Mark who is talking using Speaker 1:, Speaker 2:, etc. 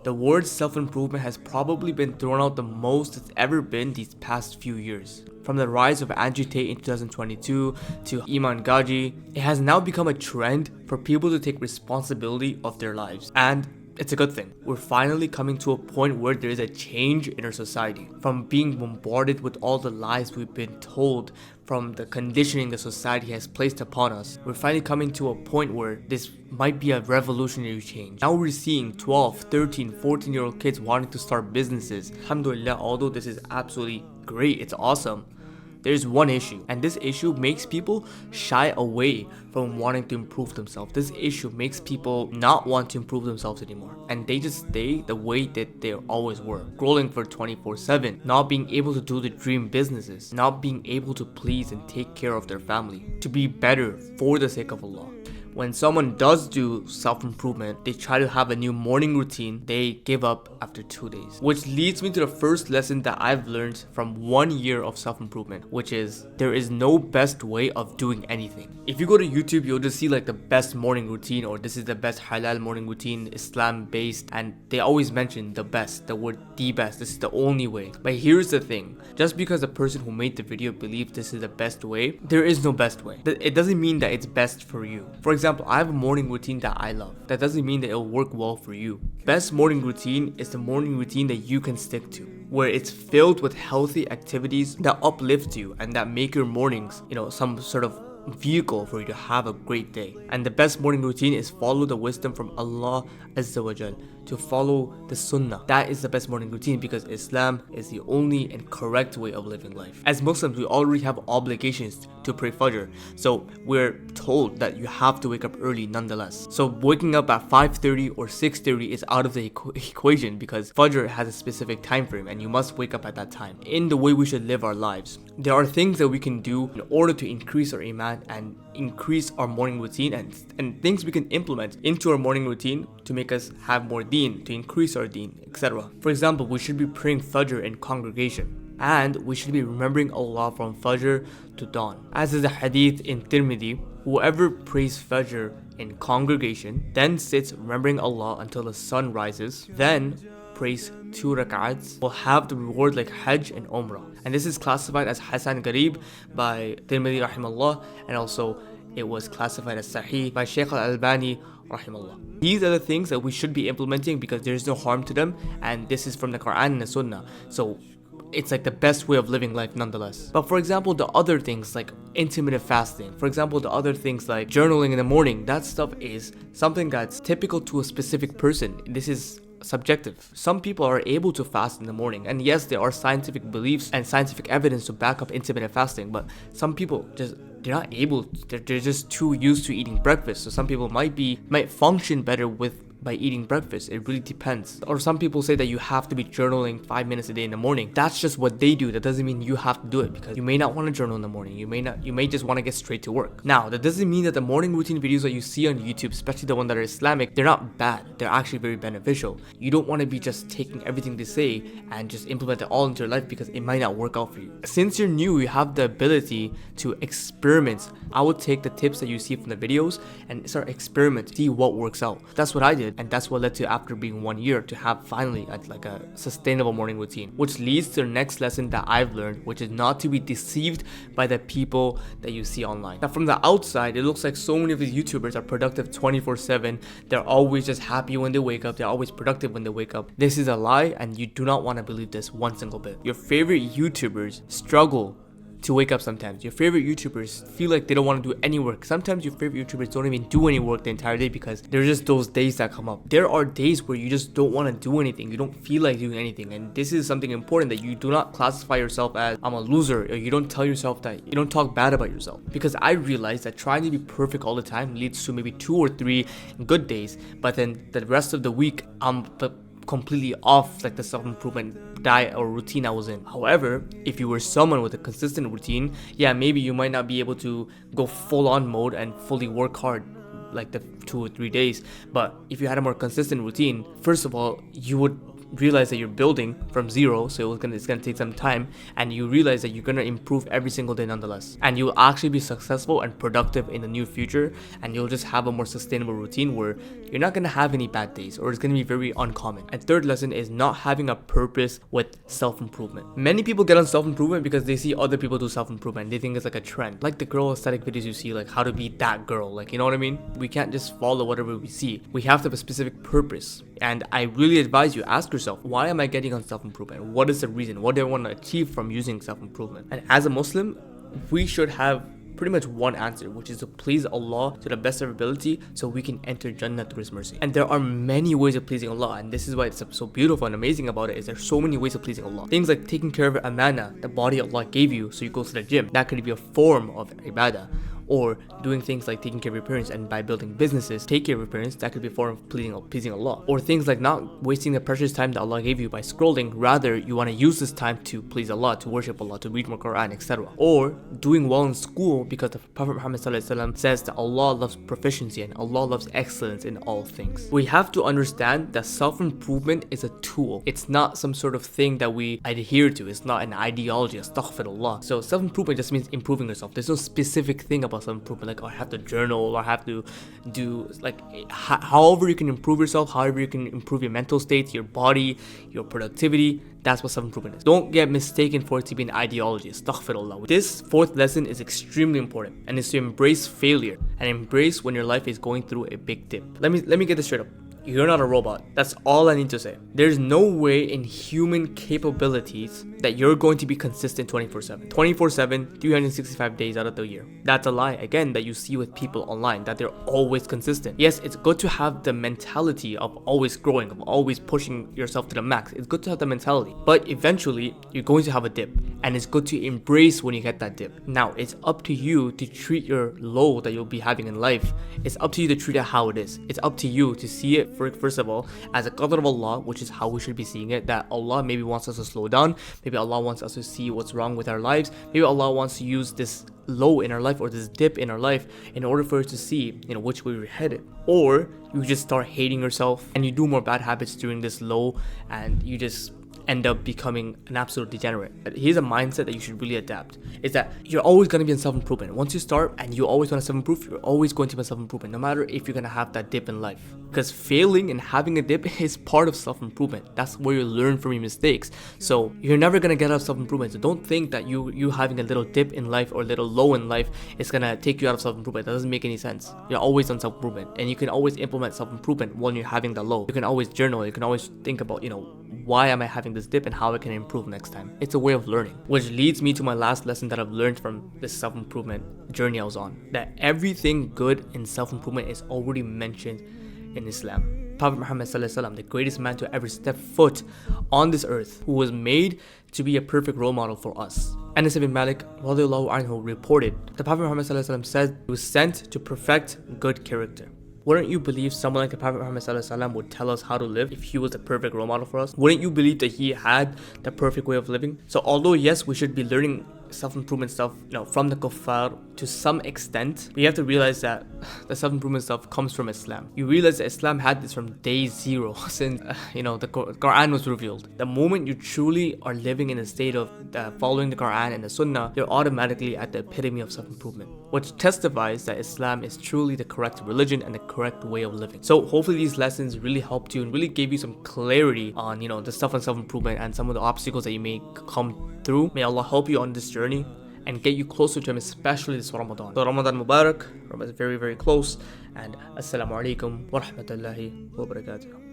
Speaker 1: The word self-improvement has probably been thrown out the most it's ever been these past few years. From the rise of Andrew Tate in 2022 to Iman Gaji, it has now become a trend for people to take responsibility of their lives. And it's a good thing. We're finally coming to a point where there is a change in our society. From being bombarded with all the lies we've been told, from the conditioning the society has placed upon us, we're finally coming to a point where this might be a revolutionary change. Now we're seeing 12, 13, 14-year-old kids wanting to start businesses. Alhamdulillah, although this is absolutely great, it's awesome. There's one issue, and this issue makes people shy away from wanting to improve themselves. This issue makes people not want to improve themselves anymore, and they just stay the way that they always were, scrolling for 24/7, not being able to do the dream businesses, not being able to please and take care of their family, to be better for the sake of Allah. When someone does do self-improvement, they try to have a new morning routine, they give up after 2 days. Which leads me to the first lesson that I've learned from 1 year of self-improvement, which is there is no best way of doing anything. If you go to YouTube, you'll just see like the best morning routine, or this is the best halal morning routine, Islam based, and they always mention the best, the word the best, this is the only way. But here's the thing, just because the person who made the video believes this is the best way, there is no best way. It doesn't mean that it's best for you. For example, I have a morning routine that I love. That doesn't mean that it'll work well for you. Best morning routine is the morning routine that you can stick to, where it's filled with healthy activities that uplift you and that make your mornings, some sort of vehicle for you to have a great day. And the best morning routine is follow the wisdom from Allah Azza wa Jal, to follow the Sunnah. That is the best morning routine, because Islam is the only and correct way of living life. As Muslims, we already have obligations to pray Fajr, so we're told that you have to wake up early nonetheless. So waking up at 5:30 or 6:30 is out of the equation, because Fajr has a specific time frame and you must wake up at that time. In the way we should live our lives, there are things that we can do in order to increase our iman and increase our morning routine, and things we can implement into our morning routine to make us have more deen, to increase our deen, etc. For example, we should be praying Fajr in congregation, and we should be remembering Allah from Fajr to dawn. As is the hadith in Tirmidhi, whoever prays Fajr in congregation, then sits remembering Allah until the sun rises, then prays 2 rak'ats, will have the reward like Hajj and Umrah. And this is classified as Hasan Garib by Tirmidhi rahimahullah, and also it was classified as Sahih by Shaykh al-Albani rahimahullah. These are the things that we should be implementing because there's no harm to them, and this is from the Quran and the Sunnah. So it's like the best way of living life nonetheless. But for example, the other things like intermittent fasting, for example, the other things like journaling in the morning, that stuff is something that's typical to a specific person. This is subjective. Some people are able to fast in the morning, and yes, there are scientific beliefs and scientific evidence to back up intermittent fasting, but some people they're not able, they're just too used to eating breakfast. So some people might function better by eating breakfast. It really depends. Or some people say that you have to be journaling 5 minutes a day in the morning. That's just what they do. That doesn't mean you have to do it, because you may not want to journal in the morning. You may just want to get straight to work. Now, that doesn't mean that the morning routine videos that you see on YouTube, especially the ones that are Islamic, they're not bad. They're actually very beneficial. You don't want to be just taking everything they say and just implement it all into your life, because it might not work out for you. Since you're new, you have the ability to experiment. I would take the tips that you see from the videos and start experimenting, see what works out. That's what I did. And that's what led to, after being 1 year, to have finally a sustainable morning routine. Which leads to the next lesson that I've learned, which is not to be deceived by the people that you see online. Now, from the outside, it looks like so many of these YouTubers are productive 24/7. They're always just happy when they wake up. They're always productive when they wake up. This is a lie, and you do not want to believe this one single bit. Your favorite YouTubers struggle to wake up sometimes. Your favorite YouTubers feel like they don't want to do any work. Sometimes your favorite YouTubers don't even do any work the entire day, because there's just those days that come up. There are days where you just don't want to do anything. You don't feel like doing anything. And this is something important, that you do not classify yourself as I'm a loser, or you don't tell yourself that, you don't talk bad about yourself. Because I realized that trying to be perfect all the time leads to maybe 2 or 3 good days, but then the rest of the week I'm completely off like the self-improvement diet or routine I was in. However, if you were someone with a consistent routine, yeah, maybe you might not be able to go full-on mode and fully work hard like the 2 or 3 days, but if you had a more consistent routine, first of all, you would realize that you're building from zero, so it's gonna take some time, and you realize that you're gonna improve every single day nonetheless, and you'll actually be successful and productive in the near future, and you'll just have a more sustainable routine where you're not gonna have any bad days, or it's gonna be very uncommon. And third lesson is not having a purpose with self-improvement. Many people get on self-improvement because they see other people do self-improvement. They think it's like a trend, like the girl aesthetic videos you see, like how to be that girl, like, you know what I mean? We can't just follow whatever we see. We have to have a specific purpose. And I really advise you, ask yourself, why am I getting on self-improvement? What is the reason? What do I want to achieve from using self-improvement? And as a Muslim, we should have pretty much one answer, which is to please Allah to the best of our ability so we can enter Jannah through His mercy. And there are many ways of pleasing Allah, and this is why it's so beautiful and amazing about it, is there's so many ways of pleasing Allah. Things like taking care of your amana, the body Allah gave you so you go to the gym. That could be a form of ibadah. Or doing things like taking care of your parents, and by building businesses, take care of your parents, that could be a form of pleasing Allah. Or things like not wasting the precious time that Allah gave you by scrolling, rather you want to use this time to please Allah, to worship Allah, to read more Quran, etc. Or doing well in school, because the Prophet Muhammad says that Allah loves proficiency and Allah loves excellence in all things. We have to understand that self-improvement is a tool. It's not some sort of thing that we adhere to. It's not an ideology, astaghfirullah. So self-improvement just means improving yourself. There's no specific thing about self-improvement, like, oh, I have to journal, or I have to do, like, however you can improve yourself, however you can improve your mental state, your body, your productivity. That's what self-improvement is. Don't get mistaken for it to be an ideology. Astaghfirullah. This fourth lesson is extremely important, and is to embrace failure and embrace when your life is going through a big dip. Let me get this straight up. You're not a robot. That's all I need to say. There's no way in human capabilities that you're going to be consistent 24/7. 24/7, 365 days out of the year. That's a lie, again, that you see with people online, that they're always consistent. Yes, it's good to have the mentality of always growing, of always pushing yourself to the max. It's good to have the mentality. But eventually, you're going to have a dip. And it's good to embrace when you get that dip. Now, it's up to you to treat your low that you'll be having in life. It's up to you to treat it how it is. It's up to you to see it, first of all, as a qadr of Allah, which is how we should be seeing it, that Allah maybe wants us to slow down, maybe Allah wants us to see what's wrong with our lives, maybe Allah wants to use this low in our life or this dip in our life in order for us to see, which way we're headed. Or you just start hating yourself and you do more bad habits during this low, and you just end up becoming an absolute degenerate. Here's a mindset that you should really adapt, is that you're always going to be in self-improvement. Once you start and you always want to self-improve, you're always going to be in self-improvement, no matter if you're going to have that dip in life. Because failing and having a dip is part of self-improvement. That's where you learn from your mistakes. So you're never going to get out of self-improvement. So don't think that you having a little dip in life or a little low in life is going to take you out of self-improvement. That doesn't make any sense. You're always on self-improvement, and you can always implement self-improvement when you're having the low. You can always journal. You can always think about, why am I having this dip and how I can improve next time. It's a way of learning. Which leads me to my last lesson that I've learned from this self-improvement journey I was on. That everything good in self-improvement is already mentioned in Islam. Prophet Muhammad ﷺ, the greatest man to ever step foot on this earth, who was made to be a perfect role model for us. Anas ibn Malik radiallahu anhu reported, the Prophet Muhammad ﷺ said he was sent to perfect good character. Wouldn't you believe someone like the Prophet Muhammad ﷺ would tell us how to live if he was the perfect role model for us? Wouldn't you believe that he had the perfect way of living? So although yes, we should be learning self-improvement stuff, from the kuffar to some extent, we have to realize that the self-improvement stuff comes from Islam. You realize that Islam had this from day zero, since the Quran was revealed. The moment you truly are living in a state of following the Quran and the Sunnah, you're automatically at the epitome of self-improvement, which testifies that Islam is truly the correct religion and the correct way of living. So hopefully these lessons really helped you and really gave you some clarity on the stuff on self-improvement and some of the obstacles that you may come through. May Allah help you on this journey and get you closer to Him, especially this Ramadan. So Ramadan Mubarak, Ramadan is very, very close, and Assalamu alaikum wa rahmatullahi wa barakatuh.